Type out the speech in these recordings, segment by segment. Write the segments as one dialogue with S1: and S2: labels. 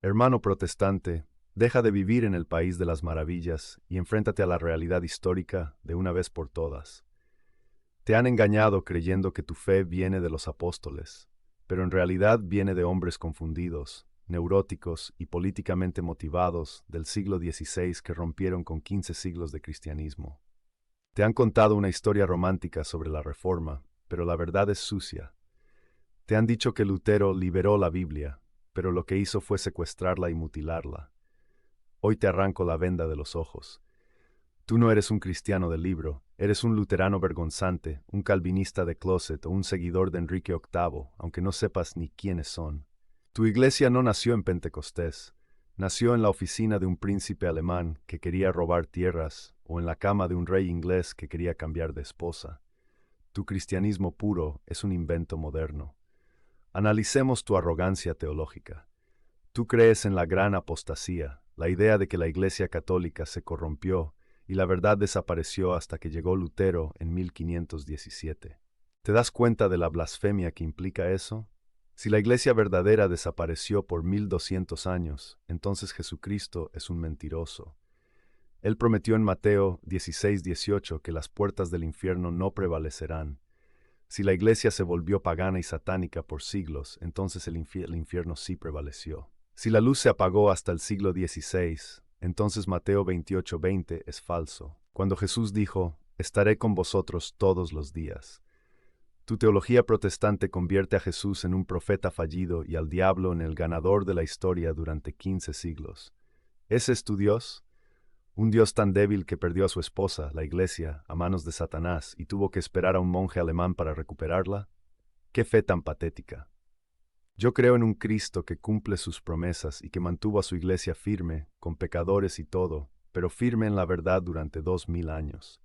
S1: Hermano protestante, deja de vivir en el país de las maravillas y enfréntate a la realidad histórica de una vez por todas. Te han engañado creyendo que tu fe viene de los apóstoles, pero en realidad viene de hombres confundidos, neuróticos y políticamente motivados del siglo XVI que rompieron con 15 siglos de cristianismo. Te han contado una historia romántica sobre la Reforma, pero la verdad es sucia. Te han dicho que Lutero liberó la Biblia, pero lo que hizo fue secuestrarla y mutilarla. Hoy te arranco la venda de los ojos. Tú no eres un cristiano del libro, eres un luterano vergonzante, un calvinista de closet o un seguidor de Enrique VIII, aunque no sepas ni quiénes son. Tu iglesia no nació en Pentecostés, nació en la oficina de un príncipe alemán que quería robar tierras o en la cama de un rey inglés que quería cambiar de esposa. Tu cristianismo puro es un invento moderno. Analicemos tu arrogancia teológica. Tú crees en la gran apostasía, la idea de que la Iglesia Católica se corrompió y la verdad desapareció hasta que llegó Lutero en 1517. ¿Te das cuenta de la blasfemia que implica eso? Si la Iglesia verdadera desapareció por 1200 años, entonces Jesucristo es un mentiroso. Él prometió en Mateo 16:18 que las puertas del infierno no prevalecerán. Si la Iglesia se volvió pagana y satánica por siglos, entonces el infierno sí prevaleció. Si la luz se apagó hasta el siglo XVI, entonces Mateo 28:20 es falso. Cuando Jesús dijo, «Estaré con vosotros todos los días». Tu teología protestante convierte a Jesús en un profeta fallido y al diablo en el ganador de la historia durante 15 siglos. ¿Ese es tu Dios? Un Dios tan débil que perdió a su esposa, la Iglesia, a manos de Satanás y tuvo que esperar a un monje alemán para recuperarla. ¡Qué fe tan patética! Yo creo en un Cristo que cumple sus promesas y que mantuvo a su Iglesia firme, con pecadores y todo, pero firme en la verdad durante 2000 años.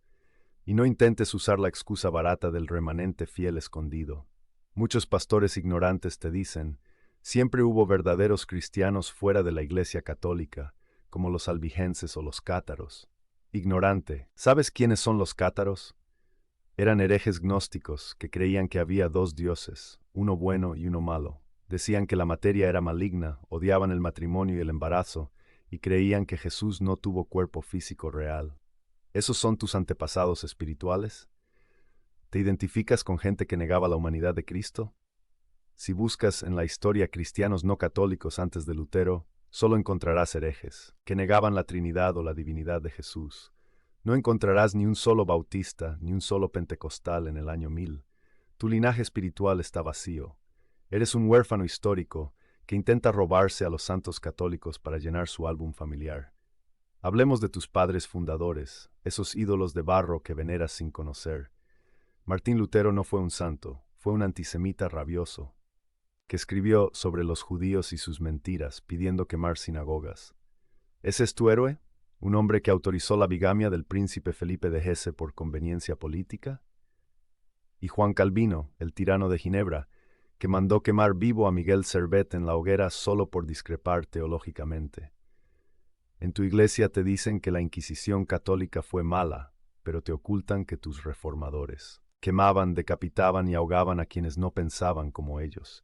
S1: Y no intentes usar la excusa barata del remanente fiel escondido. Muchos pastores ignorantes te dicen, siempre hubo verdaderos cristianos fuera de la Iglesia Católica, como los albigenses o los cátaros. Ignorante, ¿sabes quiénes son los cátaros? Eran herejes gnósticos que creían que había dos dioses, uno bueno y uno malo. Decían que la materia era maligna, odiaban el matrimonio y el embarazo, y creían que Jesús no tuvo cuerpo físico real. ¿Esos son tus antepasados espirituales? ¿Te identificas con gente que negaba la humanidad de Cristo? Si buscas en la historia cristianos no católicos antes de Lutero, solo encontrarás herejes, que negaban la Trinidad o la divinidad de Jesús. No encontrarás ni un solo bautista, ni un solo pentecostal en el año 1000. Tu linaje espiritual está vacío. Eres un huérfano histórico que intenta robarse a los santos católicos para llenar su álbum familiar. Hablemos de tus padres fundadores, esos ídolos de barro que veneras sin conocer. Martín Lutero no fue un santo, fue un antisemita rabioso, que escribió sobre los judíos y sus mentiras, pidiendo quemar sinagogas. ¿Ese es tu héroe? ¿Un hombre que autorizó la bigamia del príncipe Felipe de Hesse por conveniencia política? ¿Y Juan Calvino, el tirano de Ginebra, que mandó quemar vivo a Miguel Servet en la hoguera solo por discrepar teológicamente? En tu iglesia te dicen que la Inquisición católica fue mala, pero te ocultan que tus reformadores quemaban, decapitaban y ahogaban a quienes no pensaban como ellos.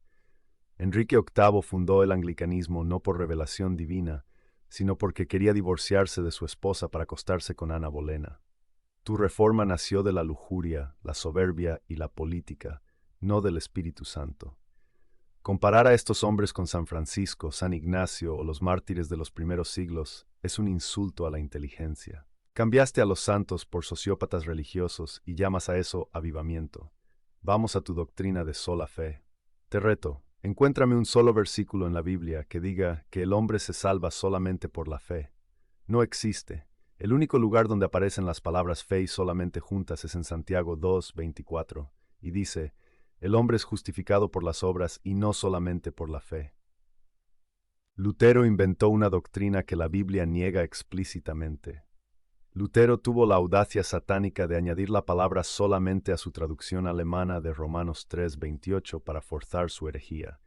S1: Enrique VIII fundó el anglicanismo no por revelación divina, sino porque quería divorciarse de su esposa para acostarse con Ana Bolena. Tu reforma nació de la lujuria, la soberbia y la política, no del Espíritu Santo. Comparar a estos hombres con San Francisco, San Ignacio o los mártires de los primeros siglos es un insulto a la inteligencia. Cambiaste a los santos por sociópatas religiosos y llamas a eso avivamiento. Vamos a tu doctrina de sola fe. Te reto, encuéntrame un solo versículo en la Biblia que diga que el hombre se salva solamente por la fe. No existe. El único lugar donde aparecen las palabras fe y solamente juntas es en Santiago 2:24, y dice, el hombre es justificado por las obras y no solamente por la fe. Lutero inventó una doctrina que la Biblia niega explícitamente. Lutero tuvo la audacia satánica de añadir la palabra solamente a su traducción alemana de Romanos 3:28 para forzar su herejía.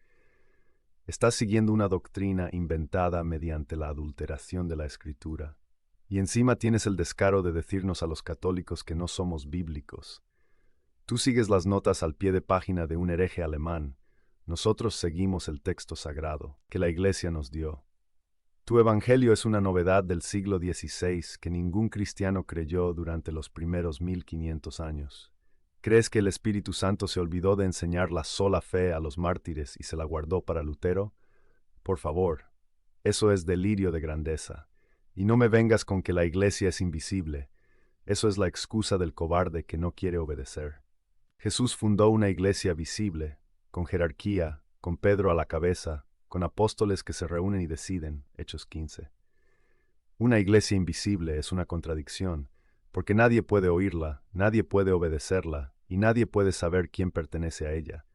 S1: Estás siguiendo una doctrina inventada mediante la adulteración de la Escritura. Y encima tienes el descaro de decirnos a los católicos que no somos bíblicos. Tú sigues las notas al pie de página de un hereje alemán. Nosotros seguimos el texto sagrado que la Iglesia nos dio. Tu evangelio es una novedad del siglo XVI que ningún cristiano creyó durante los primeros 1500 años. ¿Crees que el Espíritu Santo se olvidó de enseñar la sola fe a los mártires y se la guardó para Lutero? Por favor, eso es delirio de grandeza. Y no me vengas con que la iglesia es invisible. Eso es la excusa del cobarde que no quiere obedecer. Jesús fundó una iglesia visible, con jerarquía, con Pedro a la cabeza, con apóstoles que se reúnen y deciden, Hechos 15. Una iglesia invisible es una contradicción, porque nadie puede oírla, nadie puede obedecerla, y nadie puede saber quién pertenece a ella.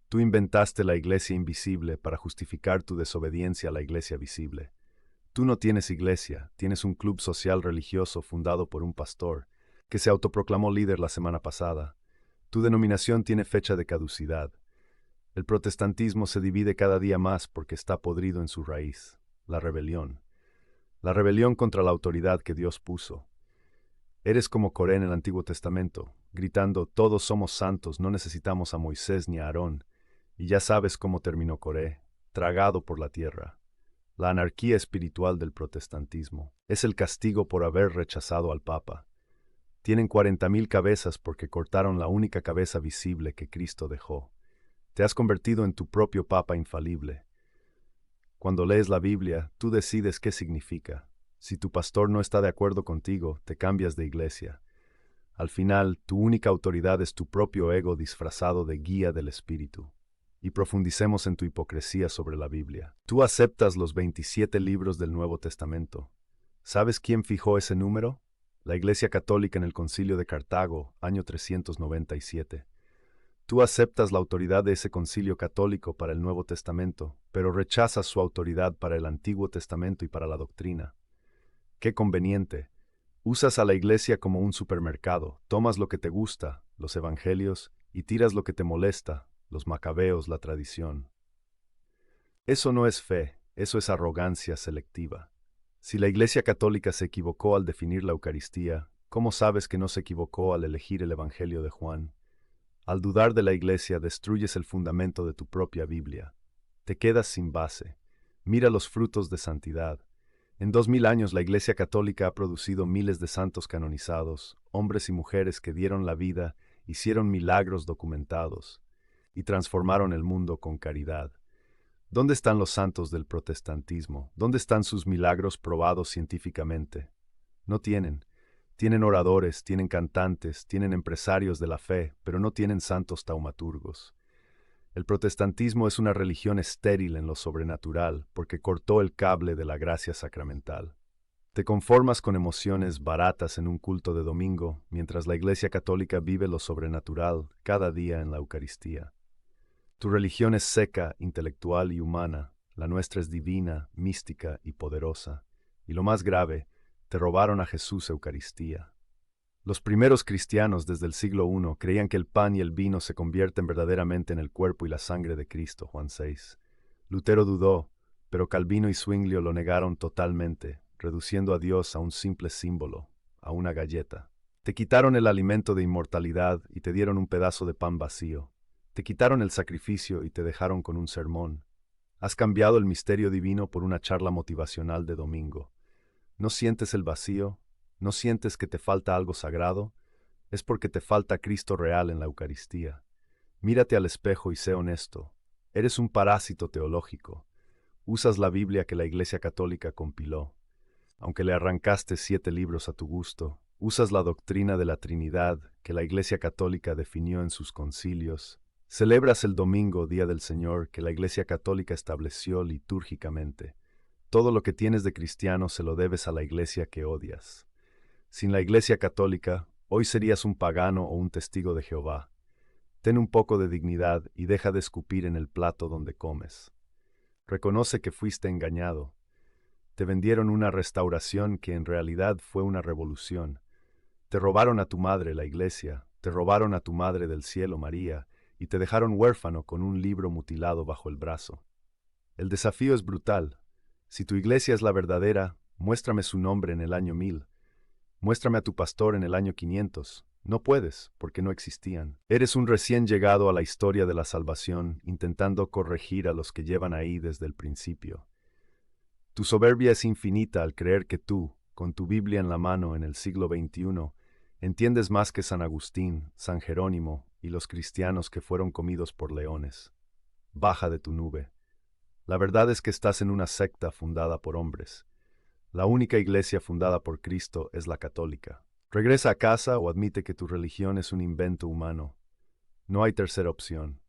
S1: Tú inventaste la iglesia invisible para justificar tu desobediencia a la iglesia visible. Tú no tienes iglesia, tienes un club social religioso fundado por un pastor, que se autoproclamó líder la semana pasada. Tu denominación tiene fecha de caducidad. El protestantismo se divide cada día más porque está podrido en su raíz, la rebelión. La rebelión contra la autoridad que Dios puso. Eres como Coré en el Antiguo Testamento, gritando, todos somos santos, no necesitamos a Moisés ni a Aarón. Y ya sabes cómo terminó Coré, tragado por la tierra. La anarquía espiritual del protestantismo es el castigo por haber rechazado al Papa. Tienen 40,000 cabezas porque cortaron la única cabeza visible que Cristo dejó. Te has convertido en tu propio Papa infalible. Cuando lees la Biblia, tú decides qué significa. Si tu pastor no está de acuerdo contigo, te cambias de iglesia. Al final, tu única autoridad es tu propio ego disfrazado de guía del Espíritu. Y profundicemos en tu hipocresía sobre la Biblia. Tú aceptas los 27 libros del Nuevo Testamento. ¿Sabes quién fijó ese número? La Iglesia Católica en el Concilio de Cartago, año 397. Tú aceptas la autoridad de ese concilio católico para el Nuevo Testamento, pero rechazas su autoridad para el Antiguo Testamento y para la doctrina. ¡Qué conveniente! Usas a la iglesia como un supermercado, tomas lo que te gusta, los evangelios, y tiras lo que te molesta, los macabeos, la tradición. Eso no es fe, eso es arrogancia selectiva. Si la Iglesia Católica se equivocó al definir la Eucaristía, ¿cómo sabes que no se equivocó al elegir el Evangelio de Juan? Al dudar de la Iglesia, destruyes el fundamento de tu propia Biblia. Te quedas sin base. Mira los frutos de santidad. En 2000 años la Iglesia Católica ha producido miles de santos canonizados, hombres y mujeres que dieron la vida, hicieron milagros documentados y transformaron el mundo con caridad. ¿Dónde están los santos del protestantismo? ¿Dónde están sus milagros probados científicamente? No tienen. Tienen oradores, tienen cantantes, tienen empresarios de la fe, pero no tienen santos taumaturgos. El protestantismo es una religión estéril en lo sobrenatural porque cortó el cable de la gracia sacramental. Te conformas con emociones baratas en un culto de domingo, mientras la Iglesia Católica vive lo sobrenatural cada día en la Eucaristía. Tu religión es seca, intelectual y humana, la nuestra es divina, mística y poderosa. Y lo más grave, te robaron a Jesús Eucaristía. Los primeros cristianos desde el siglo I creían que el pan y el vino se convierten verdaderamente en el cuerpo y la sangre de Cristo, Juan 6. Lutero dudó, pero Calvino y Zwinglio lo negaron totalmente, reduciendo a Dios a un simple símbolo, a una galleta. Te quitaron el alimento de inmortalidad y te dieron un pedazo de pan vacío. Te quitaron el sacrificio y te dejaron con un sermón. Has cambiado el misterio divino por una charla motivacional de domingo. ¿No sientes el vacío? ¿No sientes que te falta algo sagrado? Es porque te falta Cristo real en la Eucaristía. Mírate al espejo y sé honesto. Eres un parásito teológico. Usas la Biblia que la Iglesia Católica compiló. Aunque le arrancaste 7 libros a tu gusto, usas la doctrina de la Trinidad que la Iglesia Católica definió en sus concilios. Celebras el domingo, Día del Señor, que la Iglesia Católica estableció litúrgicamente. Todo lo que tienes de cristiano se lo debes a la Iglesia que odias. Sin la Iglesia Católica, hoy serías un pagano o un testigo de Jehová. Ten un poco de dignidad y deja de escupir en el plato donde comes. Reconoce que fuiste engañado. Te vendieron una restauración que en realidad fue una revolución. Te robaron a tu madre, la Iglesia, te robaron a tu Madre del Cielo, María, y te dejaron huérfano con un libro mutilado bajo el brazo. El desafío es brutal. Si tu iglesia es la verdadera, muéstrame su nombre en el año 1000. Muéstrame a tu pastor en el año 500. No puedes, porque no existían. Eres un recién llegado a la historia de la salvación, intentando corregir a los que llevan ahí desde el principio. Tu soberbia es infinita al creer que tú, con tu Biblia en la mano en el siglo XXI, entiendes más que San Agustín, San Jerónimo y los cristianos que fueron comidos por leones. Baja de tu nube. La verdad es que estás en una secta fundada por hombres. La única iglesia fundada por Cristo es la católica. Regresa a casa o admite que tu religión es un invento humano. No hay tercera opción.